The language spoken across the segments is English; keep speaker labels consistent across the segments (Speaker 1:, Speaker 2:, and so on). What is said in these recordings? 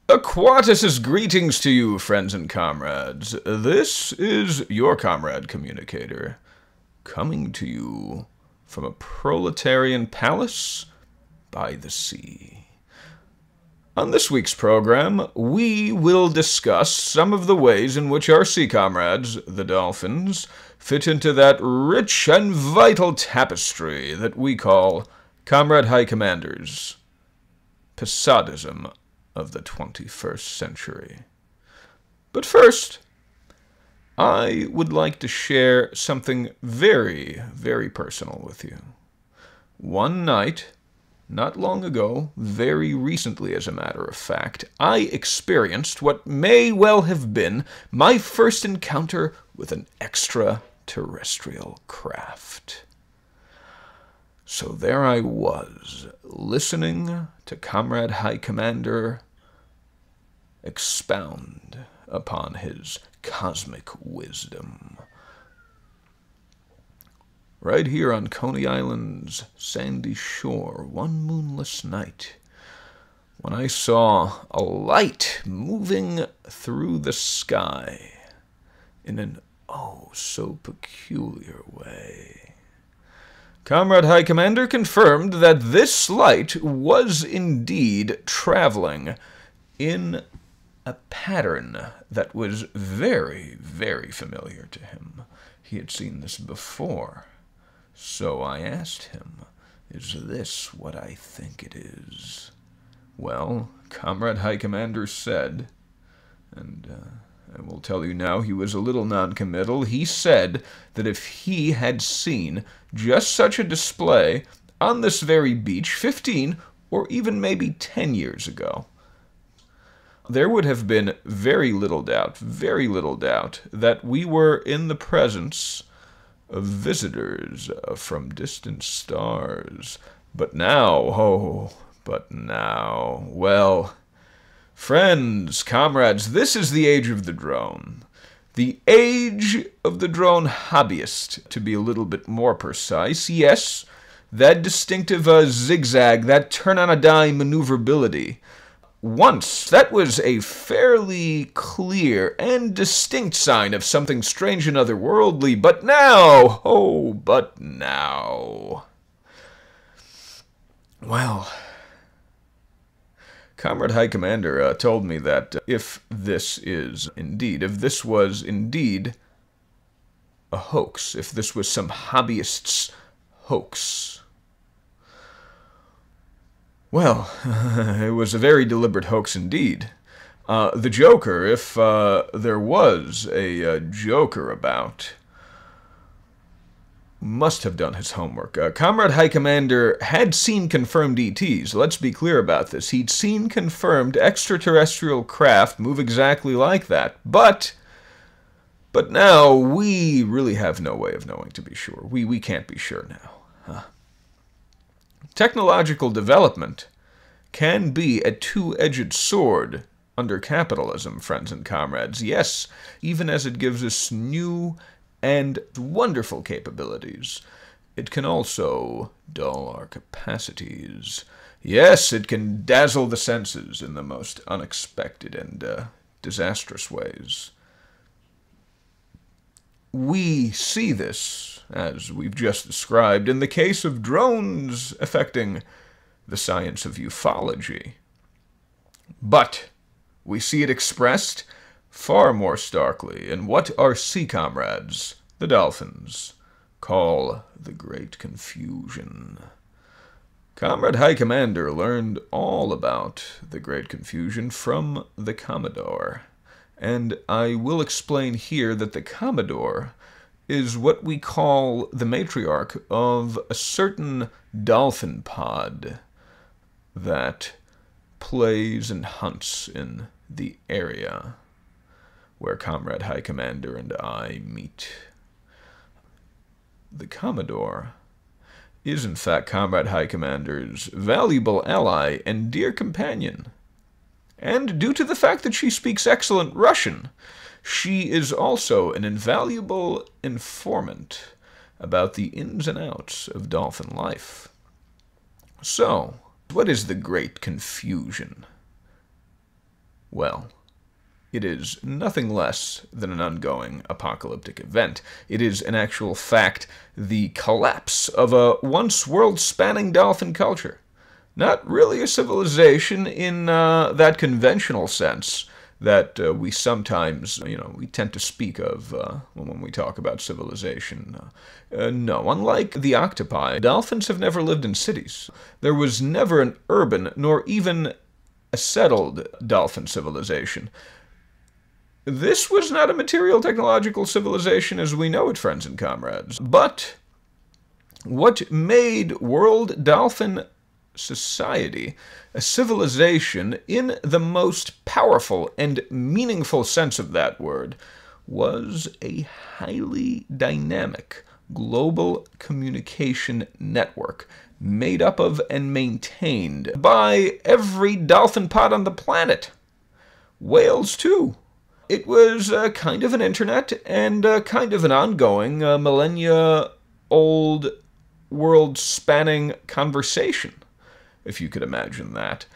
Speaker 1: Aquatus's greetings to you, friends and comrades. This is your Comrade Communicator, coming to you from a proletarian palace by the sea. On this week's program, we will discuss some of the ways in which our sea comrades, the dolphins, fit into that rich and vital tapestry that we call Comrade High Commander's Posadism of the 21st century. But first, I would like to share something very, very personal with you. One night, not long ago, very recently as a matter of fact, I experienced what may well have been my first encounter with an extraterrestrial craft. So there I was, listening to Comrade High Commander expound upon his cosmic wisdom. Right here on Coney Island's sandy shore, one moonless night, when I saw a light moving through the sky in an oh so peculiar way. Comrade High Commander confirmed that this light was indeed traveling in a pattern that was very, very familiar to him. He had seen this before. So I asked him, "Is this what I think it is?" Well, Comrade High Commander said, and I will tell you now, he was a little non-committal. He said that if he had seen just such a display on this very beach 15 or even maybe 10 years ago, there would have been very little doubt that we were in the presence of visitors from distant stars. But now, well, friends, comrades, this is the age of the drone. The age of the drone hobbyist, to be a little bit more precise. Yes, that distinctive zigzag, that turn-on-a-dime maneuverability. Once, that was a fairly clear and distinct sign of something strange and otherworldly, but now, well, Comrade High Commander told me that if this was indeed a hoax, if this was some hobbyist's hoax, well, it was a very deliberate hoax indeed. The Joker, if there was a Joker about, must have done his homework. Comrade High Commander had seen confirmed ETs. Let's be clear about this. He'd seen confirmed extraterrestrial craft move exactly like that. But now we really have no way of knowing to be sure. We can't be sure now. Technological development can be a two-edged sword under capitalism, friends and comrades. Yes, even as it gives us new and wonderful capabilities, it can also dull our capacities. Yes, it can dazzle the senses in the most unexpected and disastrous ways. We see this, as we've just described, in the case of drones affecting the science of ufology. But we see it expressed far more starkly in what our sea comrades, the dolphins, call the Great Confusion. Comrade High Commander learned all about the Great Confusion from the Commodore. And I will explain here that the Commodore is what we call the matriarch of a certain dolphin pod that plays and hunts in the area where Comrade High Commander and I meet. The Commodore is in fact Comrade High Commander's valuable ally and dear companion. And due to the fact that she speaks excellent Russian, she is also an invaluable informant about the ins and outs of dolphin life. So, what is the Great Confusion? Well, it is nothing less than an ongoing apocalyptic event. It is, in actual fact, the collapse of a once world-spanning dolphin culture. Not really a civilization in that conventional sense that we sometimes, we tend to speak of when we talk about civilization. No, unlike the octopi, dolphins have never lived in cities. There was never an urban, nor even a settled dolphin civilization. This was not a material technological civilization as we know it, friends and comrades. But what made world dolphin society a civilization in the most powerful and meaningful sense of that word was a highly dynamic global communication network made up of and maintained by every dolphin pod on the planet. Whales, too. It was kind of an internet and kind of an ongoing, millennia-old, world-spanning conversation, if you could imagine that.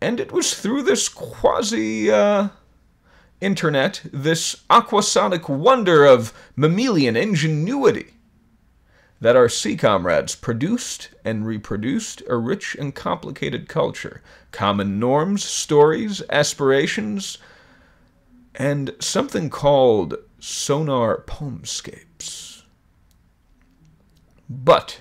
Speaker 1: And it was through this quasi-internet, this aquasonic wonder of mammalian ingenuity, that our Sea Comrades produced and reproduced a rich and complicated culture, common norms, stories, aspirations, and something called sonar poemscapes. But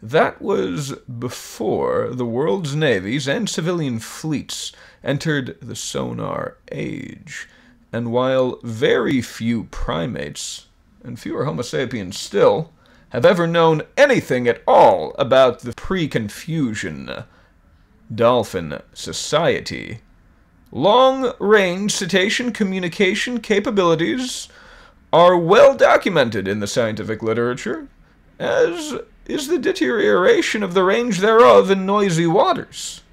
Speaker 1: that was before the world's navies and civilian fleets entered the sonar age, and while very few primates, and fewer Homo sapiens still, have ever known anything at all about the pre-Confusion dolphin society, long-range cetacean communication capabilities are well documented in the scientific literature, as is the deterioration of the range thereof in noisy waters.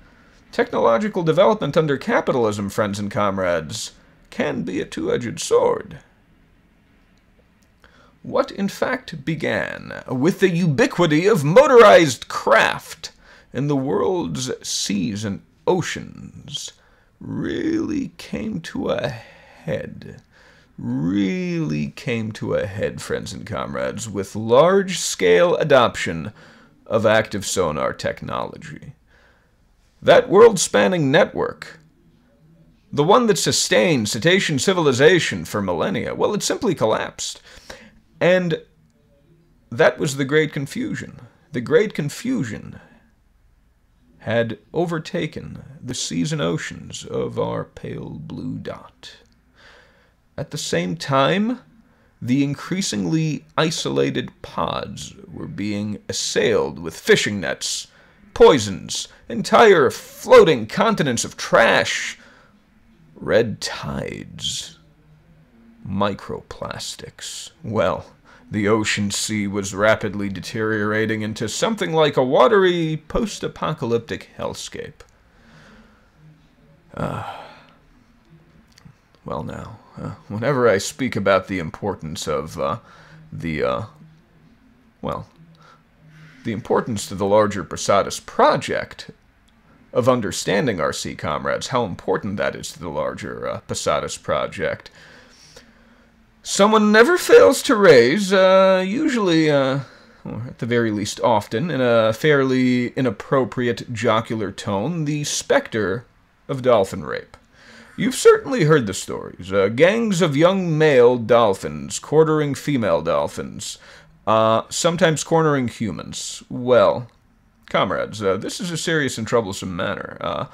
Speaker 1: Technological development under capitalism, friends and comrades, can be a two-edged sword. What in fact began with the ubiquity of motorized craft in the world's seas and oceans really came to a head, friends and comrades, with large-scale adoption of active sonar technology. That world-spanning network, the one that sustained cetacean civilization for millennia, well, it simply collapsed. And that was the Great Confusion. The Great Confusion had overtaken the seas and oceans of our pale blue dot. At the same time, the increasingly isolated pods were being assailed with fishing nets, poisons, entire floating continents of trash, red tides, microplastics. Well, the ocean sea was rapidly deteriorating into something like a watery, post-apocalyptic hellscape. Well now, whenever I speak about the importance of the importance to the larger Posadist project of understanding our Sea Comrades, how important that is to the larger Posadist project, someone never fails to raise, usually, or at the very least often, in a fairly inappropriate jocular tone, the specter of dolphin rape. You've certainly heard the stories. Gangs of young male dolphins quartering female dolphins, sometimes cornering humans. Well, comrades, this is a serious and troublesome matter. A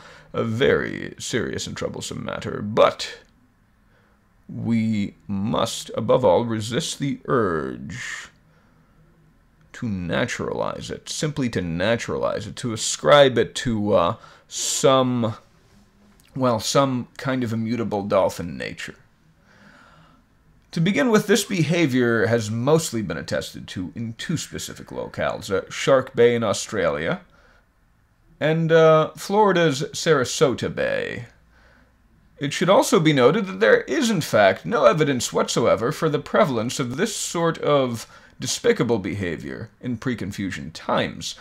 Speaker 1: very serious and troublesome matter. But we must, above all, resist the urge to naturalize it, simply to naturalize it, to ascribe it to some kind of immutable dolphin nature. To begin with, this behavior has mostly been attested to in two specific locales, Shark Bay in Australia and Florida's Sarasota Bay. It should also be noted that there is, in fact, no evidence whatsoever for the prevalence of this sort of despicable behavior in pre-Confusion times.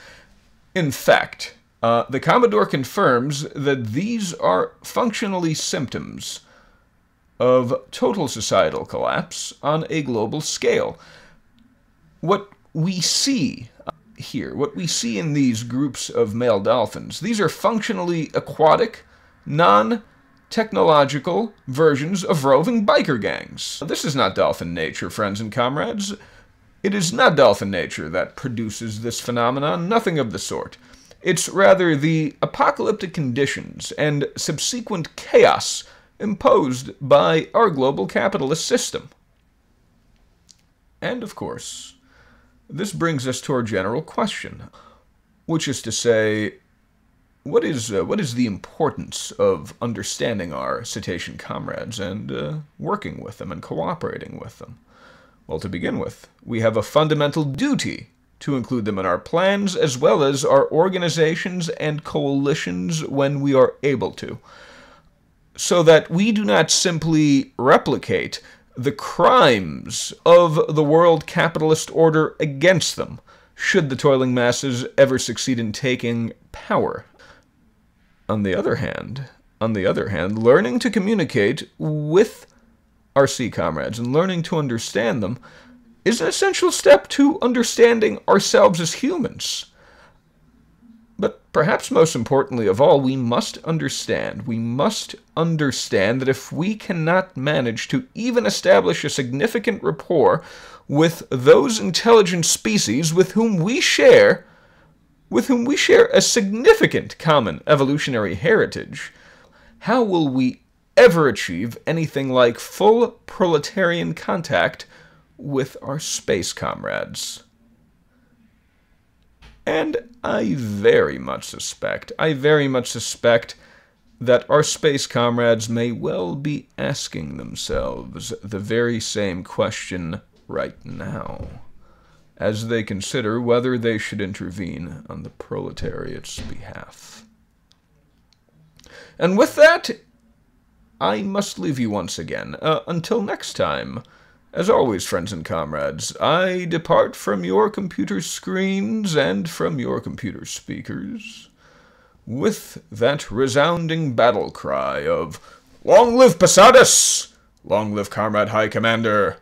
Speaker 1: In fact, the Commodore confirms that these are functionally symptoms of total societal collapse on a global scale. What we see here, what we see in these groups of male dolphins, these are functionally aquatic, non-technological versions of roving biker gangs. This is not dolphin nature, friends and comrades. It is not dolphin nature that produces this phenomenon, nothing of the sort. It's rather the apocalyptic conditions and subsequent chaos imposed by our global capitalist system. And of course, this brings us to our general question, which is to say, what is the importance of understanding our cetacean comrades and working with them and cooperating with them? Well, to begin with, we have a fundamental duty to include them in our plans as well as our organizations and coalitions when we are able to, so that we do not simply replicate the crimes of the world capitalist order against them, should the toiling masses ever succeed in taking power. On the other hand, learning to communicate with our sea comrades and learning to understand them is an essential step to understanding ourselves as humans. But perhaps most importantly of all, we must understand that if we cannot manage to even establish a significant rapport with those intelligent species with whom we share a significant common evolutionary heritage, how will we ever achieve anything like full proletarian contact with our space comrades? And I very much suspect that our space comrades may well be asking themselves the very same question right now, as they consider whether they should intervene on the proletariat's behalf. And with that, I must leave you once again. Until next time, as always, friends and comrades, I depart from your computer screens and from your computer speakers with that resounding battle cry of, "Long live Posadist! Long live Comrade High Commander!"